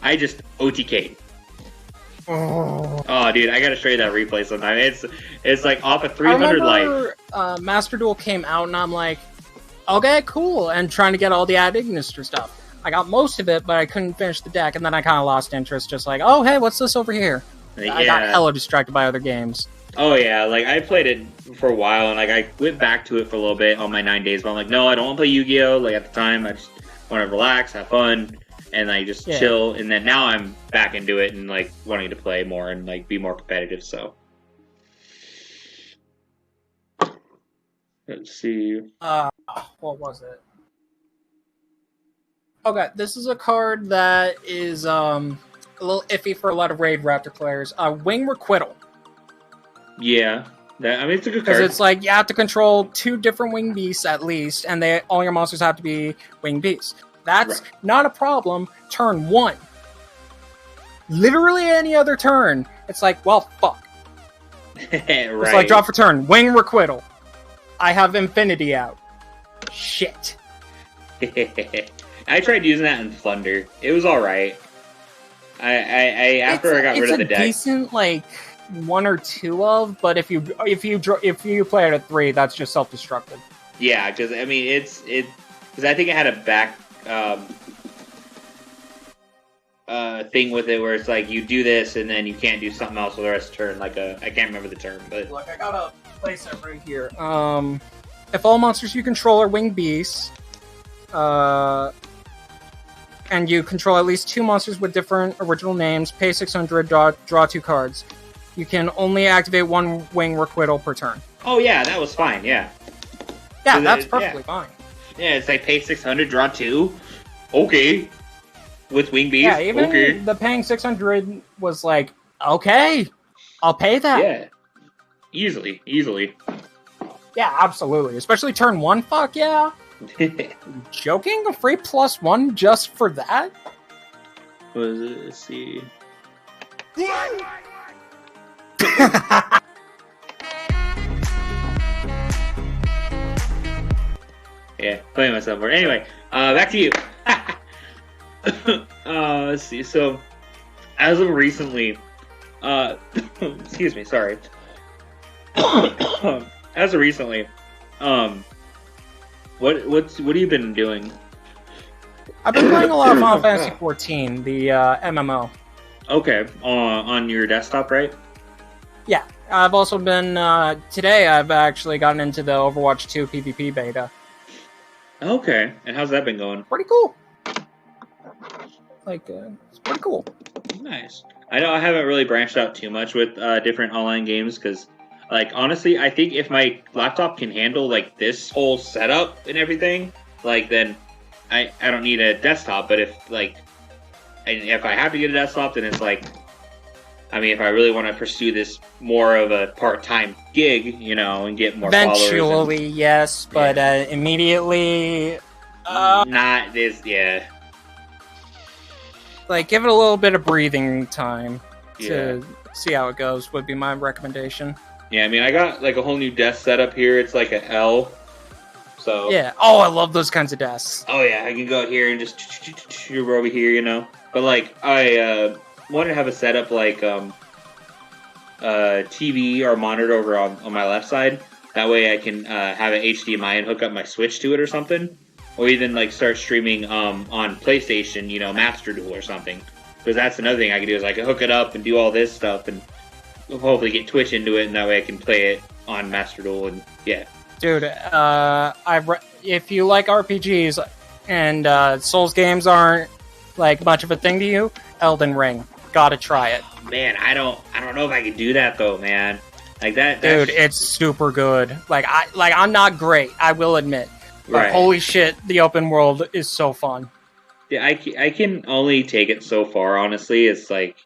A: I just OTK'd. Oh, dude, I gotta show you that replay sometime. It's like off of 300 life.
B: Master Duel came out, and I'm like, okay, cool, and trying to get all the ad ignister stuff. I got most of it, but I couldn't finish the deck, and then I kind of lost interest. Just like, oh, hey, what's this over here?
A: Yeah.
B: I got hella distracted by other games.
A: Oh yeah, like I played it for a while, and like I went back to it for a little bit on my 9 days. But I'm like, no, I don't want to play Yu-Gi-Oh. Like at the time, I just want to relax, have fun, and like just chill. And then now I'm back into it and like wanting to play more and like be more competitive. So let's see.
B: What was it? Okay, this is a card that is a little iffy for a lot of Raid Raptor players. Wing Requittal.
A: Yeah, I mean it's a good card.
B: Because it's like you have to control 2 different wing beasts at least, and all your monsters have to be wing beasts. That's not a problem. Turn 1. Literally any other turn, it's like, well, fuck.
A: Right.
B: It's like drop for turn, Wing Requittal. I have Infinity out. Shit.
A: I tried using that in Thunder. It was all right. I after I got rid of the deck.
B: It's a decent like 1 or 2 of, but if you play it at 3, that's just self-destructive.
A: Yeah, because I mean because I think it had a back thing with it where it's like you do this and then you can't do something else for the rest of the turn. Like I can't remember the term, but
B: look, I got a playset right here. If all monsters you control are winged beasts, and you control at least 2 monsters with different original names, pay 600, draw 2 cards. You can only activate 1 Wing Requittal per turn.
A: Oh yeah, that was fine. Yeah.
B: Yeah, that's perfectly fine.
A: Yeah, it's like pay 600, draw 2. Okay. With wing beast.
B: Yeah, even the paying 600 was like, okay, I'll pay that.
A: Yeah. Easily.
B: Yeah, absolutely. Especially turn 1, fuck yeah. Joking? A free +1 just for that?
A: What is it? Let's see. Yeah, playing myself more. Anyway, back to you. Let's see. So, as of recently, excuse me, sorry. As of recently, what have you been doing?
B: I've been playing a lot of Final Fantasy 14, the MMO.
A: Okay, on your desktop, right?
B: Yeah, I've also been today. I've actually gotten into the Overwatch 2 PvP beta.
A: Okay, and how's that been going?
B: Pretty cool. Like, it's pretty cool.
A: Nice. I know I haven't really branched out too much with different online games because, like, honestly, I think if my laptop can handle like this whole setup and everything, like, then I don't need a desktop. But if I have to get a desktop, then it's like, I mean, if I really want to pursue this more of a part-time gig, you know, and get more
B: eventually,
A: followers.
B: yes, but immediately,
A: not this, yeah.
B: Like, give it a little bit of breathing time to see how it goes. Would be my recommendation.
A: Yeah, I mean, I got like a whole new desk setup here. It's like an L. So
B: yeah. Oh, I love those kinds of desks.
A: Oh yeah, I can go out here and just you're over here, you know. But like, I wanted to have a setup like TV or monitor over on my left side. That way, I can have an HDMI and hook up my Switch to it or something, or even like start streaming on PlayStation, you know, Master Duel or something. Because that's another thing I can do is I can hook it up and do all this stuff and hopefully get Twitch into it, and that way I can play it on Master Duel and yeah.
B: Dude, if you like RPGs and Souls games aren't like much of a thing to you, Elden Ring, gotta try it.
A: Man, I don't know if I can do that though, man. Like that,
B: dude, it's super good. I'm not great, I will admit, but
A: right.
B: Holy shit, the open world is so fun.
A: Yeah, I can only take it so far. Honestly, it's like.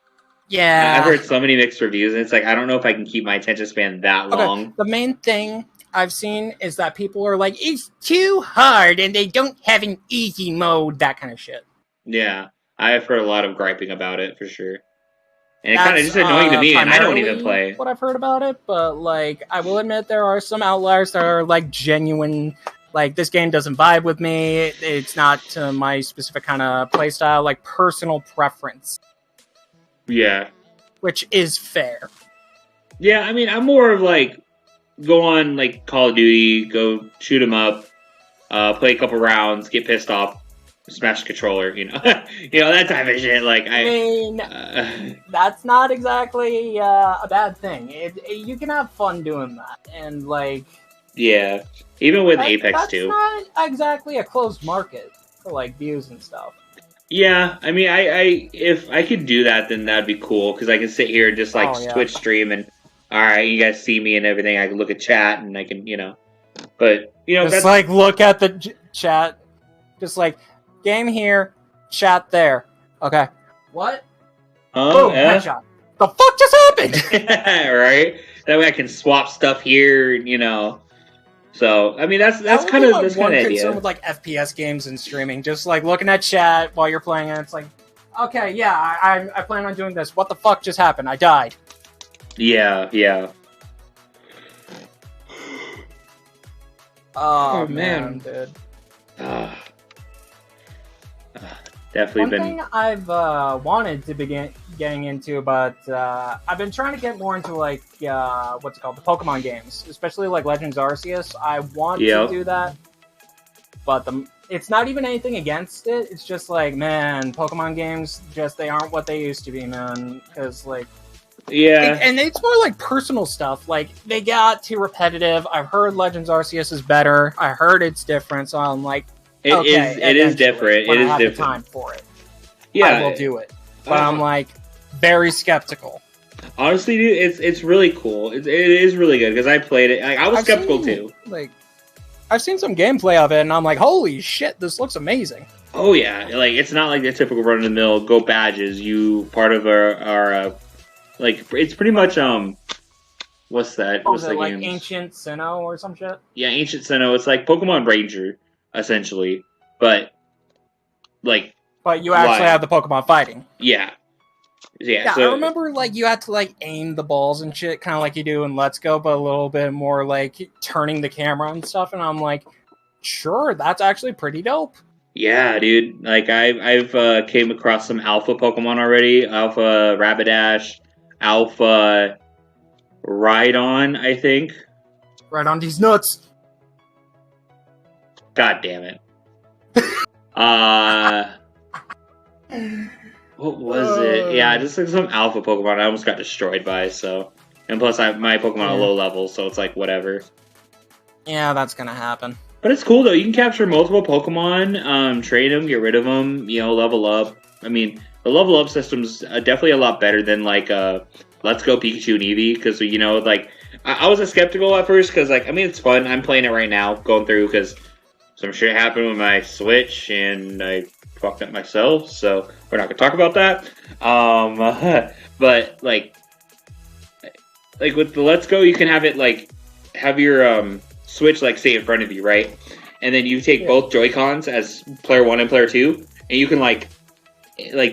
B: Yeah,
A: I've heard so many mixed reviews, and it's like I don't know if I can keep my attention span that long.
B: The main thing I've seen is that people are like, it's too hard, and they don't have an easy mode, that kind of shit.
A: Yeah, I've heard a lot of griping about it, for sure. and it kind of
B: That's
A: just annoying to me, and I don't even
B: primarily
A: play.
B: what I've heard about it. But like, I will admit there are some outliers that are like genuine. Like, this game doesn't vibe with me. It's not to my specific kind of playstyle. Like, personal preference,
A: Yeah,
B: which is fair.
A: yeah. I mean, I'm more of like go on like Call of Duty, go shoot 'em up, play a couple rounds, get pissed off, smash the controller. You know that type of shit. Like
B: I mean, that's not exactly a bad thing. You can have fun doing that, and like,
A: yeah. Even with Apex
B: that's
A: too.
B: not exactly a closed market for like views and stuff.
A: Yeah, I mean, I if I could do that, then that'd be cool because I can sit here and just like
B: Oh yeah.
A: Twitch stream and all right, you guys see me and everything. I can look at chat and I can, but
B: Just
A: that's
B: like look at the chat, just like game here, chat there. Okay. What? Boom!
A: yeah,
B: Headshot. The fuck just happened?
A: right. That way I can swap stuff here, So I mean, that's
B: That
A: kind
B: would
A: of
B: be
A: that's
B: my
A: kind
B: one
A: of
B: concern
A: idea.
B: with like FPS games and streaming. Just like looking at chat while you're playing, and it's like, okay, yeah, I plan on doing this. What the fuck just happened? I died.
A: Yeah, yeah.
B: Oh,
A: man.
B: dude.
A: Definitely
B: One
A: been.
B: thing I've wanted to begin getting into, but I've been trying to get more into like what's it called, the Pokemon games, especially like Legends Arceus. I want to do that, but it's not even anything against it. It's just like, man, Pokemon games they aren't what they used to be, man. Because like,
A: yeah,
B: and it's more like personal stuff. Like they got too repetitive. I've heard Legends Arceus is better. I heard it's different, so I'm like,
A: it is different.
B: When
A: it
B: I
A: is
B: have
A: different.
B: the time for it,
A: Yeah,
B: I will do it. But I'm like very skeptical.
A: Honestly, dude, it's really cool. It is really good because I played it. I was skeptical too.
B: Like, I've seen some gameplay of it, and I'm like, holy shit, this looks amazing.
A: Oh yeah, like it's not like the typical run of the mill go badges. You part of our like it's pretty much what's that?
B: What
A: What's
B: was it,
A: that
B: like
A: game?
B: Ancient Sinnoh or some shit?
A: Yeah, Ancient Sinnoh. It's like Pokemon Ranger essentially, but like.
B: But you actually have the Pokemon fighting.
A: Yeah.
B: Yeah,
A: so,
B: I remember like you had to like aim the balls and shit, kind of like you do in Let's Go, but a little bit more like turning the camera and stuff. And I'm like, sure, that's actually pretty dope.
A: Yeah, dude. Like I've came across some alpha Pokemon already. Alpha Rapidash, Alpha Rhydon, I think.
B: Right on these nuts.
A: God damn it. What was it? Yeah, just like some alpha Pokemon I almost got destroyed by, so. And plus my Pokemon are low level, so it's like whatever.
B: Yeah, that's gonna happen.
A: But it's cool though. You can capture multiple Pokemon, train them, get rid of them, level up. I mean, the level up system's definitely a lot better than like Let's Go Pikachu and Eevee, because like I was skeptical at first because like I mean it's fun. I'm playing it right now, going through because some shit happened with my Switch and I fucked up myself, so we're not gonna talk about that. But like with the Let's Go, you can have it like have your Switch like stay in front of you, right? And then you take both Joy-Cons as player 1 and player 2, and you can like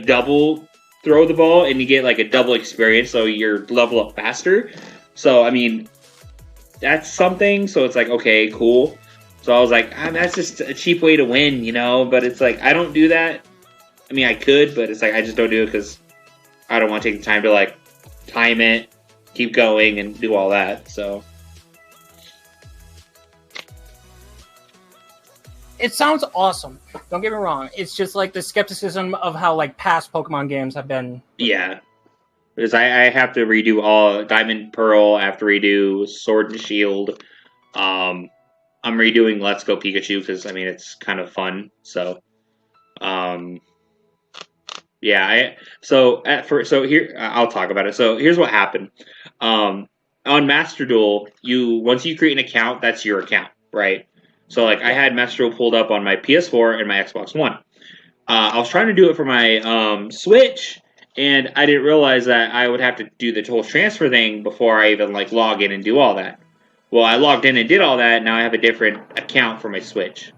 A: double throw the ball, and you get like a double experience, so you're level up faster. So I mean, that's something. So it's like okay, cool. So I was like, that's just a cheap way to win, But it's like I don't do that. I mean, I could, but it's like I just don't do it because I don't want to take the time to like time it, keep going, and do all that. So.
B: It sounds awesome. Don't get me wrong. It's just like the skepticism of how like past Pokemon games have been.
A: Yeah. Because I have to redo all Diamond Pearl, I have to redo Sword and Shield. I'm redoing Let's Go Pikachu because I mean it's kind of fun. So yeah, so here I'll talk about it. So here's what happened. On Master Duel, once you create an account, that's your account, right? So like I had Master Duel pulled up on my PS4 and my Xbox One. I was trying to do it for my Switch, and I didn't realize that I would have to do the whole transfer thing before I even like log in and do all that. Well, I logged in and did all that. Now I have a different account for my Switch,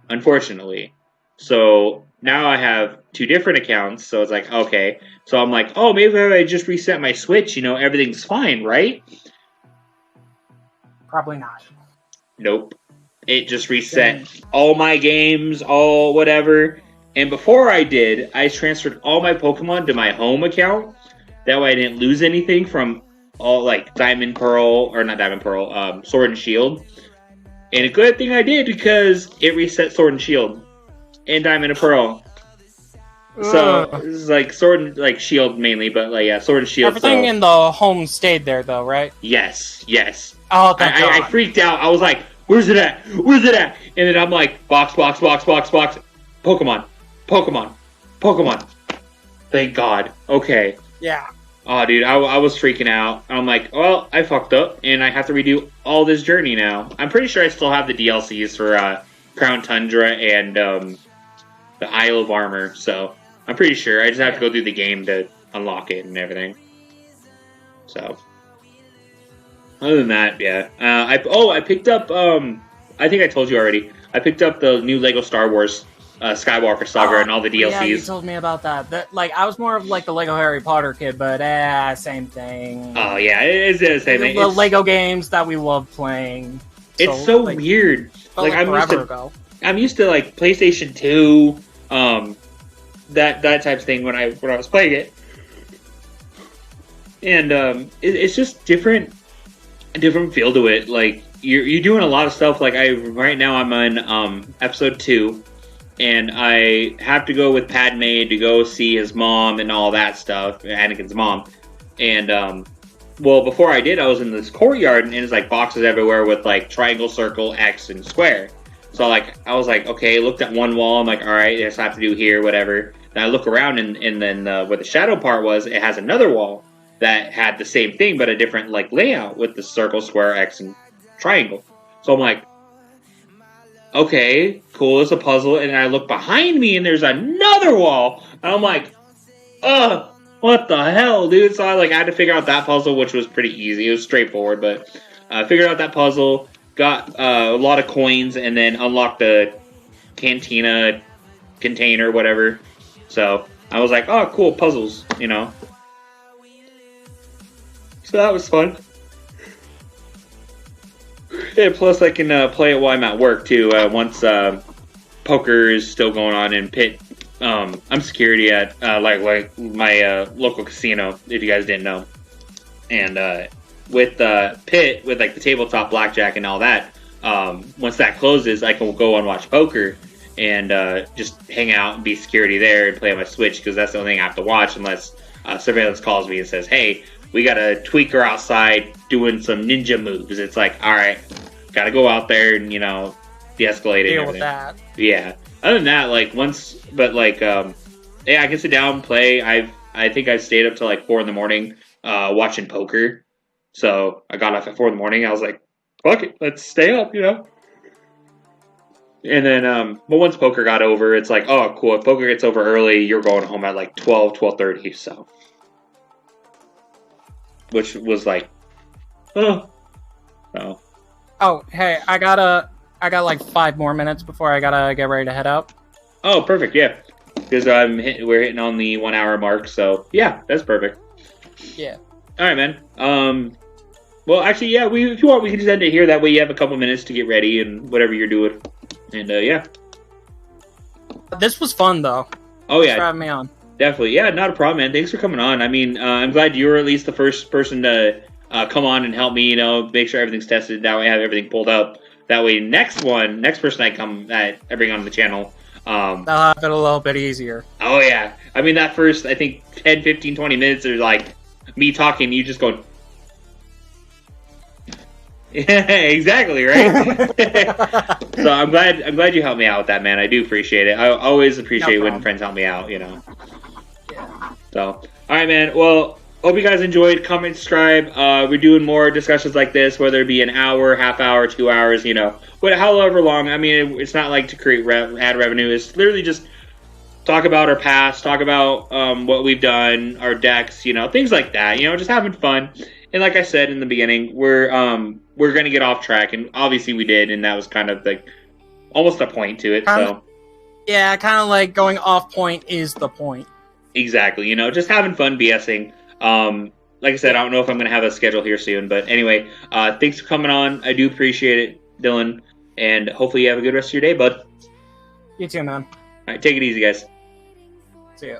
A: unfortunately. So now I have two different accounts. So it's like, okay. So I'm like, oh, maybe if I just reset my Switch, everything's fine, right?
B: Probably not.
A: Nope. It just reset all my games, all whatever. And before I did, I transferred all my Pokemon to my home account. That way I didn't lose anything from all like Diamond Pearl, or not Diamond Pearl, Sword and Shield. And a good thing I did because it reset Sword and Shield and Diamond and Pearl. So this is like Sword and like Shield mainly, but like yeah, Sword and Shield.
B: Everything in the home stayed there though, right?
A: Yes, yes.
B: Oh, thank God.
A: I freaked out. I was like, "Where's it at? Where's it at?" And then I'm like, "Box, box, box, box, box, Pokemon, Pokemon, Pokemon." Thank God. Okay.
B: Yeah.
A: Oh, dude, I was freaking out. I'm like, well, I fucked up, and I have to redo all this journey now. I'm pretty sure I still have the DLCs for Crown Tundra and the Isle of Armor, so I'm pretty sure. I just have to go through the game to unlock it and everything. So, other than that, yeah. I picked up, I think I told you already, I picked up the new Lego Star Wars Skywalker Saga and all the DLCs.
B: Yeah, you told me about that. Like, I was more of like the Lego Harry Potter kid, but same thing.
A: Oh yeah, it's the same thing.
B: The Lego games that we love playing.
A: It's so like, weird.
B: Like I'm
A: used to like PlayStation 2, that type of thing when I was playing it, and it's just different feel to it. Like you're doing a lot of stuff. Like right now I'm on episode 2. And I have to go with Padme to go see his mom and all that stuff, Anakin's mom. And, well, before I did, I was in this courtyard, and it's like boxes everywhere with like triangle, circle, X, and square. So like, I was like, okay, looked at one wall, I'm like, all right, this I have to do here, whatever. Then I look around, and then where the shadow part was, it has another wall that had the same thing, but a different like layout with the circle, square, X, and triangle. So I'm like, okay, cool, it's a puzzle. And I look behind me and there's another wall. And I'm like, ugh, what the hell, dude? So I had to figure out that puzzle, which was pretty easy. It was straightforward, but I figured out that puzzle, got a lot of coins, and then unlocked the cantina container, whatever. So I was like, oh, cool, puzzles, So that was fun. Yeah, plus I can play it while I'm at work too. Once poker is still going on in Pitt, I'm security at like my local casino. If you guys didn't know, and with Pitt with like the tabletop blackjack and all that, once that closes, I can go and watch poker and just hang out and be security there and play on my Switch because that's the only thing I have to watch unless surveillance calls me and says, "Hey, we got a tweaker outside doing some ninja moves." It's like, all right, gotta go out there and, de-escalate it.
B: Deal with that.
A: Yeah. Other than that, yeah, I can sit down and play. I think I've stayed up till like 4 in the morning watching poker. So I got off at 4 in the morning. I was like, fuck it, let's stay up, And then, but once poker got over, it's like, oh, cool. If poker gets over early, you're going home at like 12:30. So. Which was like, oh.
B: Oh, hey, I got like 5 more minutes before I gotta get ready to head out.
A: Oh, perfect, yeah. Because we're hitting on the 1 hour mark, so yeah, that's perfect.
B: Yeah.
A: All right, man. Well, actually, yeah, if you want, we can just end it here. That way, you have a couple minutes to get ready and whatever you're doing. And yeah.
B: This was fun, though.
A: Oh yeah.
B: Thanks for having me on.
A: Definitely, yeah, not a problem, man. Thanks for coming on. I mean, I'm glad you were at least the first person to come on and help me. Make sure everything's tested. That way, I have everything pulled up. That way, next person I bring on the channel,
B: I'll have it a little bit easier.
A: Oh yeah, I mean that first, I think 10, 15, 20 minutes are like me talking, you just going. Yeah, exactly, right? So I'm glad you helped me out with that, man. I do appreciate it. I always appreciate when friends help me out,
B: Yeah.
A: So, all right, man. Well, hope you guys enjoyed. Comment, subscribe. We're doing more discussions like this, whether it be an hour, half hour, 2 hours, however long. I mean, it's not like to create ad revenue. It's literally just talk about our past, talk about what we've done, our decks, things like that. Just having fun. And like I said in the beginning, we're going to get off track, and obviously we did, and that was kind of like almost a point to it. So
B: Yeah, kind of like going off point is the point.
A: Exactly. Just having fun BSing. Like I said, I
B: Yeah.
A: don't know if I'm going to have a schedule here soon, but anyway, thanks for coming on. I do appreciate it, Dylan, and hopefully you have a good rest of your day, bud. All
B: You too, man.
A: right, take it easy, guys.
B: See ya.